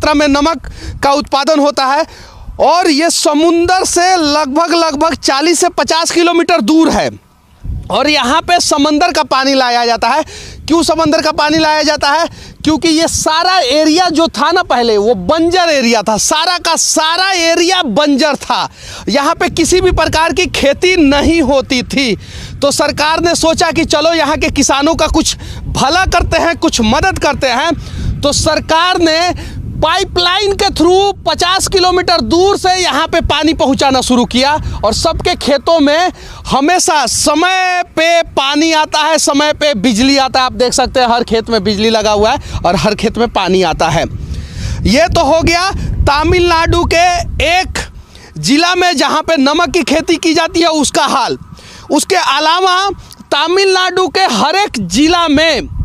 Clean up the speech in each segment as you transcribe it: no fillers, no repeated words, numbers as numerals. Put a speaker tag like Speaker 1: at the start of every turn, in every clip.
Speaker 1: मात्रा में नमक का उत्पादन होता है और ये समुंदर से लगभग 40 से 50 किलोमीटर दूर है और यहाँ पे समंदर का पानी लाया जाता है। क्यों समंदर का पानी लाया जाता है? क्योंकि ये सारा एरिया जो था ना पहले वो बंजर एरिया था, सारा का सारा एरिया बंजर था, यहाँ पे किसी भी प्रकार की खेती नहीं होती थी। तो सरकार ने सोचा कि चलो यहाँ के किसानों का कुछ भला करते हैं, कुछ मदद करते हैं। तो सरकार ने पाइपलाइन के थ्रू 50 किलोमीटर दूर से यहाँ पे पानी पहुँचाना शुरू किया और सबके खेतों में हमेशा समय पे पानी आता है, समय पे बिजली आता है। आप देख सकते हैं हर खेत में बिजली लगा हुआ है और हर खेत में पानी आता है। ये तो हो गया तमिलनाडु के एक जिला में जहाँ पे नमक की खेती की जाती है उसका हाल। उसके अलावा तमिलनाडु के हर एक जिला में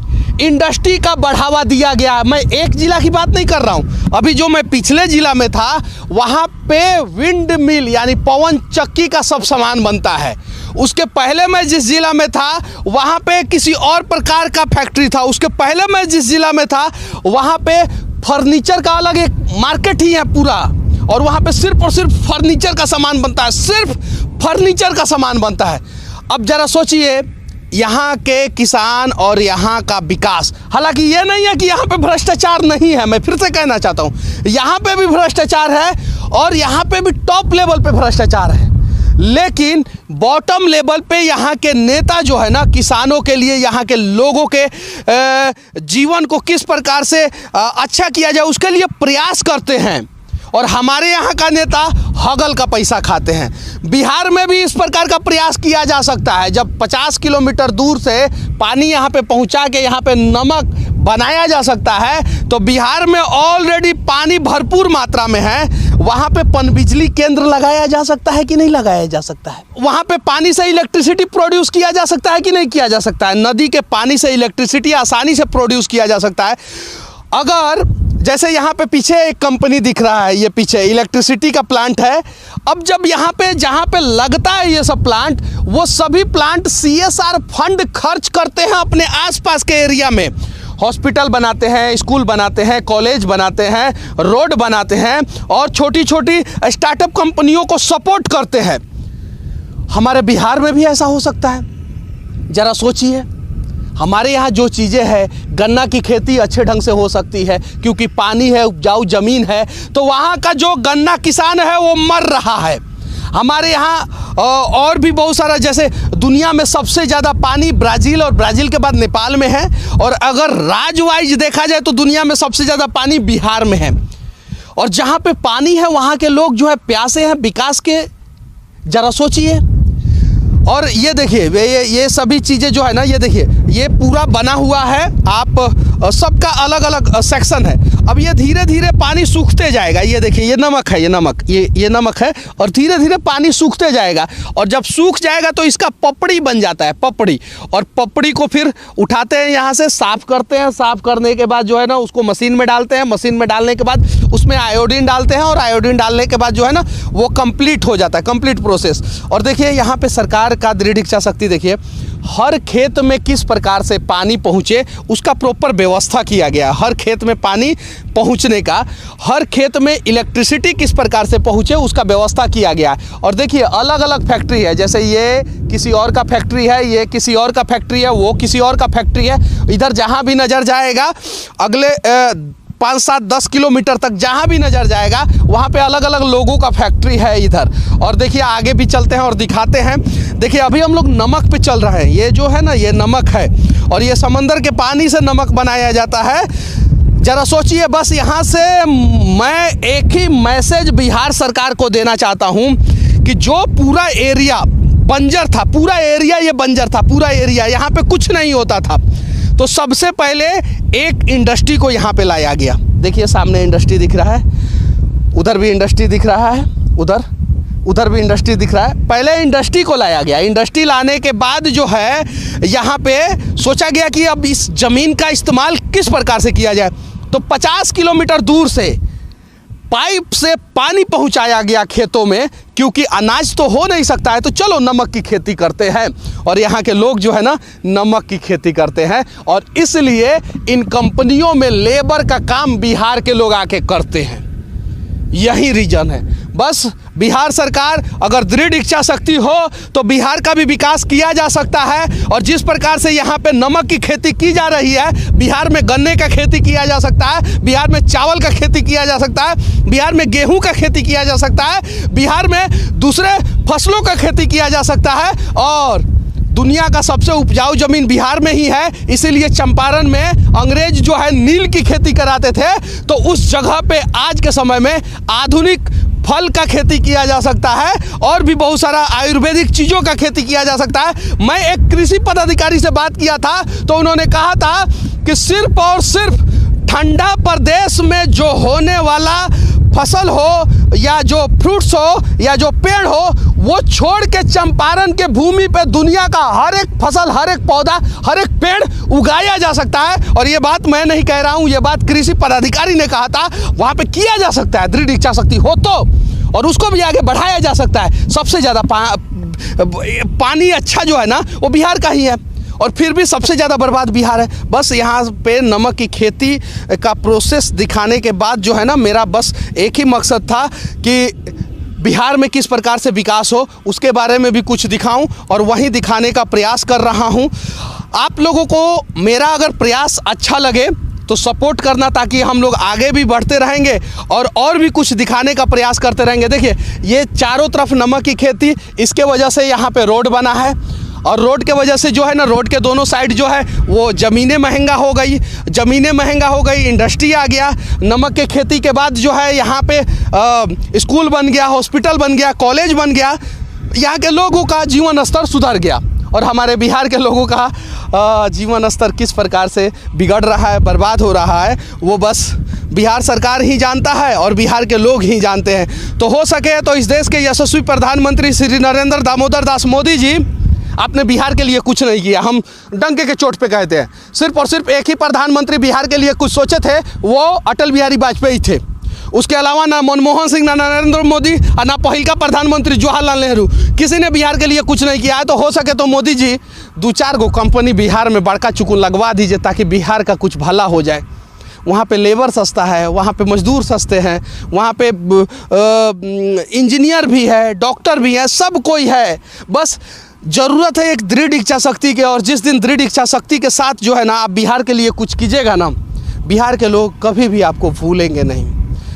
Speaker 1: इंडस्ट्री का बढ़ावा दिया गया। मैं एक जिला की बात नहीं कर रहा हूँ, अभी जो मैं पिछले जिला में था वहाँ पे विंड मिल यानी पवन चक्की का सब सामान बनता है। उसके पहले मैं जिस जिला में था वहाँ पे किसी और प्रकार का फैक्ट्री था। उसके पहले मैं जिस जिला में था वहाँ पे फर्नीचर का अलग एक मार्केट ही है पूरा और वहाँ पे सिर्फ और सिर्फ फर्नीचर का सामान बनता है, सिर्फ फर्नीचर का सामान बनता है। अब ज़रा सोचिए यहाँ के किसान और यहाँ का विकास। हालांकि ये नहीं है कि यहाँ पे भ्रष्टाचार नहीं है, मैं फिर से कहना चाहता हूँ यहाँ पे भी भ्रष्टाचार है और यहाँ पे भी टॉप लेवल पे भ्रष्टाचार है, लेकिन बॉटम लेवल पे यहाँ के नेता जो है ना किसानों के लिए, यहाँ के लोगों के जीवन को किस प्रकार से अच्छा किया जाए उसके लिए प्रयास करते हैं। और हमारे यहाँ का नेता हगल का पैसा खाते हैं। बिहार में भी इस प्रकार का प्रयास किया जा सकता है। जब 50 किलोमीटर दूर से पानी यहाँ पे पहुँचा के यहाँ पे नमक बनाया जा सकता है तो बिहार में ऑलरेडी पानी भरपूर मात्रा में है, वहाँ पे पनबिजली केंद्र लगाया जा सकता है कि नहीं लगाया जा सकता है? वहाँ पे पानी से इलेक्ट्रिसिटी प्रोड्यूस किया जा सकता है कि नहीं किया जा सकता है? नदी के पानी से इलेक्ट्रिसिटी आसानी से प्रोड्यूस किया जा सकता है। अगर जैसे यहाँ पे पीछे एक कंपनी दिख रहा है, ये पीछे इलेक्ट्रिसिटी का प्लांट है। अब जब यहाँ पे जहाँ पे लगता है ये सब प्लांट, वो सभी प्लांट CSR फंड खर्च करते हैं अपने आसपास के एरिया में। हॉस्पिटल बनाते हैं, स्कूल बनाते हैं, कॉलेज बनाते हैं, रोड बनाते हैं और छोटी छोटी स्टार्टअप कंपनियों को सपोर्ट करते हैं। हमारे बिहार में भी ऐसा हो सकता है। ज़रा सोचिए, हमारे यहाँ जो चीज़ें हैं, गन्ना की खेती अच्छे ढंग से हो सकती है क्योंकि पानी है, उपजाऊ ज़मीन है, तो वहाँ का जो गन्ना किसान है वो मर रहा है। हमारे यहाँ और भी बहुत सारा, जैसे दुनिया में सबसे ज़्यादा पानी ब्राज़ील और ब्राज़ील के बाद नेपाल में है और अगर राज्य वाइज देखा जाए तो दुनिया में सबसे ज़्यादा पानी बिहार में है। और जहाँ पे पानी है वहाँ के लोग जो है प्यासे हैं विकास के। ज़रा सोचिए। और ये देखिए ये सभी चीज़ें जो है ना, ये देखिए ये पूरा बना हुआ है, आप सबका अलग अलग सेक्शन है। अब ये धीरे धीरे पानी सूखते जाएगा। ये देखिए ये नमक है, ये नमक है और धीरे धीरे पानी सूखते जाएगा और जब सूख जाएगा तो इसका पपड़ी बन जाता है, पपड़ी। और पपड़ी को फिर उठाते हैं, यहाँ से साफ़ करते हैं, साफ़ करने के बाद जो है ना उसको मशीन में डालते हैं, मशीन में डालने के बाद उसमें आयोडीन डालते हैं और आयोडीन डालने के बाद जो है ना वो कंप्लीट हो जाता है, कंप्लीट प्रोसेस। और देखिए यहाँ पे सरकार का दृढ़ इच्छा शक्ति देखिए, हर खेत में किस प्रकार से पानी पहुँचे उसका प्रॉपर व्यवस्था किया गया। हर खेत में पानी पहुँचने का, हर खेत में इलेक्ट्रिसिटी किस प्रकार से पहुँचे उसका व्यवस्था किया गया। और देखिए अलग अलग फैक्ट्री है, जैसे ये किसी और का फैक्ट्री है, ये किसी और का फैक्ट्री है, वो किसी और का फैक्ट्री है। इधर जहाँ भी नज़र जाएगा अगले 5, 7, 10 किलोमीटर तक जहाँ भी नज़र जाएगा वहाँ पे अलग अलग लोगों का फैक्ट्री है इधर। और देखिए आगे भी चलते हैं और दिखाते हैं। देखिए अभी हम लोग नमक पे चल रहे हैं। ये जो है ना ये नमक है और ये समंदर के पानी से नमक बनाया जाता है। ज़रा सोचिए, बस यहाँ से मैं एक ही मैसेज बिहार सरकार को देना चाहता हूँ कि जो पूरा एरिया बंजर था, पूरा एरिया ये बंजर था, पूरा एरिया यहाँ पे कुछ नहीं होता था, तो सबसे पहले एक इंडस्ट्री को यहाँ पे लाया गया। देखिए सामने इंडस्ट्री दिख रहा है, उधर भी इंडस्ट्री दिख रहा है, उधर भी इंडस्ट्री दिख रहा है। पहले इंडस्ट्री को लाया गया। इंडस्ट्री लाने के बाद जो है यहाँ पे सोचा गया कि अब इस ज़मीन का इस्तेमाल किस प्रकार से किया जाए। तो 50 किलोमीटर दूर से पाइप से पानी पहुंचाया गया खेतों में, क्योंकि अनाज तो हो नहीं सकता है, तो चलो नमक की खेती करते हैं। और यहाँ के लोग जो है ना नमक की खेती करते हैं, और इसलिए इन कंपनियों में लेबर का काम बिहार के लोग आके करते हैं। यही रीजन है। बस बिहार सरकार अगर दृढ़ इच्छा शक्ति हो तो बिहार का भी विकास किया जा सकता है। और जिस प्रकार से यहाँ पे नमक की खेती की जा रही है, बिहार में गन्ने का खेती किया जा सकता है, बिहार में चावल का खेती किया जा सकता है, बिहार में गेहूं का खेती किया जा सकता है, बिहार में दूसरे फसलों का खेती किया जा सकता है। और दुनिया का सबसे उपजाऊ जमीन बिहार में ही है, इसीलिए चंपारण में अंग्रेज जो है नील की खेती कराते थे, तो उस जगह पे आज के समय में आधुनिक फल का खेती किया जा सकता है और भी बहुत सारा आयुर्वेदिक चीज़ों का खेती किया जा सकता है। मैं एक कृषि पदाधिकारी से बात किया था तो उन्होंने कहा था कि सिर्फ और सिर्फ ठंडा प्रदेश में जो होने वाला फसल हो या जो फ्रूट्स हो या जो पेड़ हो, वो छोड़ के चंपारण के भूमि पे दुनिया का हर एक फसल, हर एक पौधा, हर एक पेड़ उगाया जा सकता है। और ये बात मैं नहीं कह रहा हूँ, ये बात कृषि पदाधिकारी ने कहा था। वहाँ पे किया जा सकता है, दृढ़ इच्छा शक्ति हो तो, और उसको भी आगे बढ़ाया जा सकता है। सबसे ज़्यादा पानी अच्छा जो है ना वो बिहार का ही है, और फिर भी सबसे ज़्यादा बर्बाद बिहार है। बस यहाँ पे नमक की खेती का प्रोसेस दिखाने के बाद जो है ना, मेरा बस एक ही मकसद था कि बिहार में किस प्रकार से विकास हो, उसके बारे में भी कुछ दिखाऊं, और वहीं दिखाने का प्रयास कर रहा हूं। आप लोगों को मेरा अगर प्रयास अच्छा लगे तो सपोर्ट करना, ताकि हम लोग आगे भी बढ़ते रहेंगे और भी कुछ दिखाने का प्रयास करते रहेंगे। देखिए, ये चारों तरफ नमक की खेती, इसके वजह से यहाँ पे रोड बना है, और रोड के वजह से जो है ना, रोड के दोनों साइड जो है वो ज़मीनें महंगा हो गई, इंडस्ट्री आ गया। नमक के खेती के बाद जो है यहाँ पे स्कूल बन गया, हॉस्पिटल बन गया, कॉलेज बन गया। यहाँ के लोगों का जीवन स्तर सुधर गया, और हमारे बिहार के लोगों का जीवन स्तर किस प्रकार से बिगड़ रहा है, बर्बाद हो रहा है, वो बस बिहार सरकार ही जानता है और बिहार के लोग ही जानते हैं। तो हो सके तो इस देश के यशस्वी प्रधानमंत्री श्री नरेंद्र दामोदर दास मोदी जी, आपने बिहार के लिए कुछ नहीं किया, हम डंके के चोट पे कहते हैं। सिर्फ और सिर्फ एक ही प्रधानमंत्री बिहार के लिए कुछ सोचे थे, वो अटल बिहारी वाजपेयी थे। उसके अलावा ना मनमोहन सिंह, ना नरेंद्र मोदी, और ना पहिल का प्रधानमंत्री जवाहरलाल नेहरू, किसी ने बिहार के लिए कुछ नहीं किया है। तो हो सके तो मोदी जी 2-4 गो कंपनी बिहार में बड़का चुकुन लगवा दीजिए, ताकि बिहार का कुछ भला हो जाए। वहाँ पे लेबर सस्ता है, वहाँ पे मजदूर सस्ते हैं, वहाँ पे इंजीनियर भी है, डॉक्टर भी है, सब कोई है। बस ज़रूरत है एक दृढ़ इच्छा शक्ति के, और जिस दिन दृढ़ इच्छा शक्ति के साथ जो है ना आप बिहार के लिए कुछ कीजिएगा ना, बिहार के लोग कभी भी आपको भूलेंगे नहीं।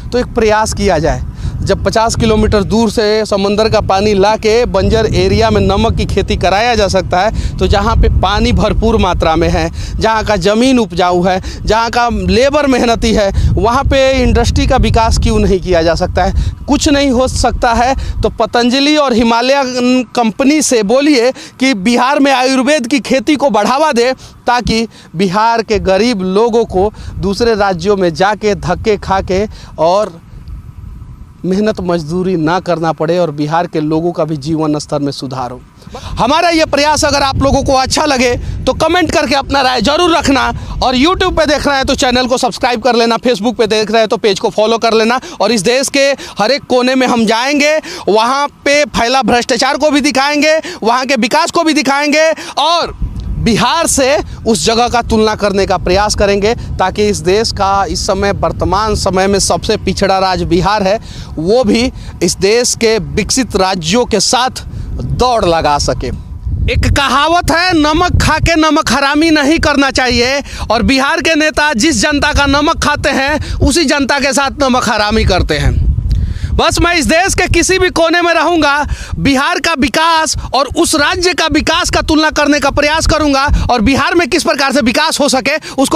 Speaker 1: तो एक प्रयास किया जाए, जब 50 किलोमीटर दूर से समंदर का पानी ला के बंजर एरिया में नमक की खेती कराया जा सकता है, तो जहाँ पे पानी भरपूर मात्रा में है, जहाँ का ज़मीन उपजाऊ है, जहाँ का लेबर मेहनती है, वहाँ पे इंडस्ट्री का विकास क्यों नहीं किया जा सकता है। कुछ नहीं हो सकता है तो पतंजलि और हिमालयन कंपनी से बोलिए कि बिहार में आयुर्वेद की खेती को बढ़ावा दे, ताकि बिहार के गरीब लोगों को दूसरे राज्यों में जाके धक्के खा के और मेहनत मजदूरी ना करना पड़े, और बिहार के लोगों का भी जीवन स्तर में सुधार हो। हमारा ये प्रयास अगर आप लोगों को अच्छा लगे तो कमेंट करके अपना राय जरूर रखना, और YouTube पे देख रहे हैं तो चैनल को सब्सक्राइब कर लेना, फेसबुक पे देख रहे हैं तो पेज को फॉलो कर लेना। और इस देश के हर एक कोने में हम जाएंगे, वहाँ पे फैला भ्रष्टाचार को भी दिखाएंगे, वहाँ के विकास को भी दिखाएंगे, और बिहार से उस जगह का तुलना करने का प्रयास करेंगे, ताकि इस देश का इस समय वर्तमान समय में सबसे पिछड़ा राज्य बिहार है, वो भी इस देश के विकसित राज्यों के साथ दौड़ लगा सके। एक कहावत है, नमक खा के नमक हरामी नहीं करना चाहिए, और बिहार के नेता जिस जनता का नमक खाते हैं उसी जनता के साथ नमक हरामी करते हैं। बस मैं इस देश के किसी भी कोने में रहूंगा, बिहार का विकास और उस राज्य का विकास का तुलना करने का प्रयास करूंगा, और बिहार में किस प्रकार से विकास हो सके उसको